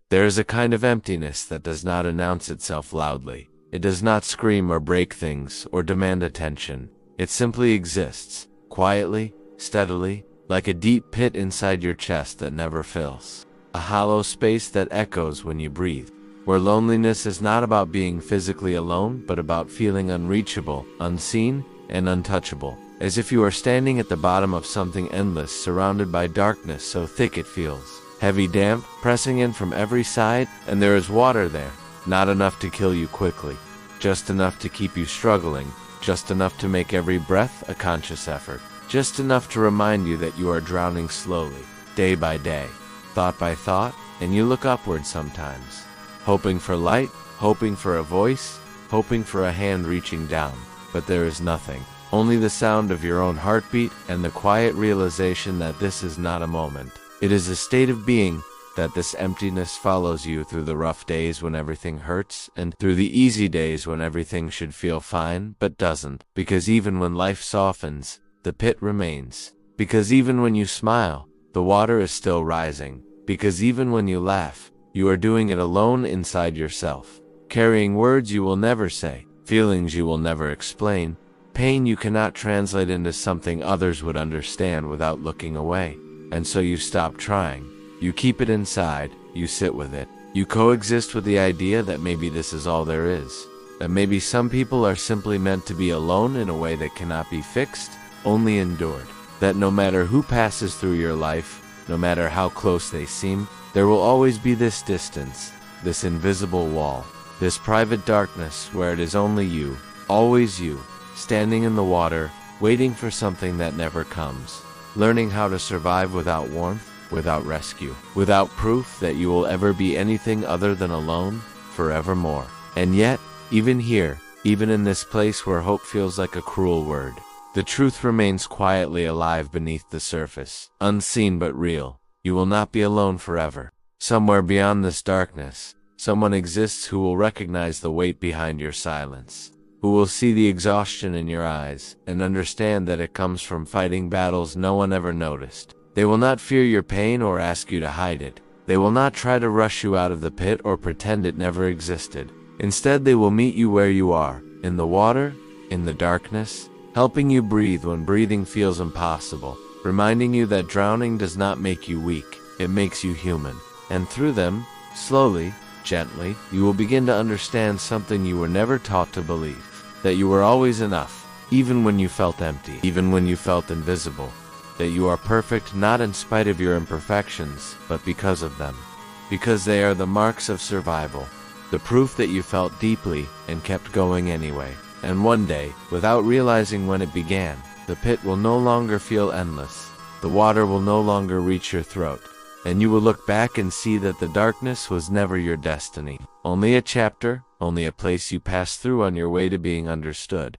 There is a kind of emptiness that does not announce itself loudly. It does not scream or break things or demand attention. It simply exists, quietly, steadily, like a deep pit inside your chest that never fills. A hollow space that echoes when you breathe, where loneliness is not about being physically alone, but about feeling unreachable, unseen, and untouchable, as if you are standing at the bottom of something endless, surrounded by darkness so thick it feels heavy, damp, pressing in from every side, and there is water there, not enough to kill you quickly, just enough to keep you struggling, just enough to make every breath a conscious effort, just enough to remind you that you are drowning slowly, day by day, thought by thought, and you look upward sometimes, hoping for light, hoping for a voice, hoping for a hand reaching down, but there is nothing, only the sound of your own heartbeat and the quiet realization that this is not a moment. It is a state of being, that this emptiness follows you through the rough days when everything hurts, and through the easy days when everything should feel fine, but doesn't, because even when life softens, the pit remains, because even when you smile, the water is still rising, because even when you laugh, you are doing it alone inside yourself, carrying words you will never say, feelings you will never explain, pain you cannot translate into something others would understand without looking away. And so you stop trying. You keep it inside, you sit with it. You coexist with the idea that maybe this is all there is. That maybe some people are simply meant to be alone in a way that cannot be fixed, only endured. That no matter who passes through your life, no matter how close they seem, there will always be this distance, this invisible wall, this private darkness where it is only you, always you, standing in the water, waiting for something that never comes. Learning how to survive without warmth, without rescue, without proof that you will ever be anything other than alone, forevermore. And yet, even here, even in this place where hope feels like a cruel word, the truth remains quietly alive beneath the surface, unseen but real. You will not be alone forever. Somewhere beyond this darkness, someone exists who will recognize the weight behind your silence, who will see the exhaustion in your eyes, and understand that it comes from fighting battles no one ever noticed. They will not fear your pain or ask you to hide it. They will not try to rush you out of the pit or pretend it never existed. Instead, they will meet you where you are, in the water, in the darkness, helping you breathe when breathing feels impossible, reminding you that drowning does not make you weak, it makes you human. And through them, slowly, gently, you will begin to understand something you were never taught to believe. That you were always enough, even when you felt empty, even when you felt invisible. That you are perfect not in spite of your imperfections, but because of them. Because they are the marks of survival, the proof that you felt deeply and kept going anyway. And one day, without realizing when it began, the pit will no longer feel endless. The water will no longer reach your throat. And you will look back and see that the darkness was never your destiny. Only a chapter, only a place you passed through on your way to being understood.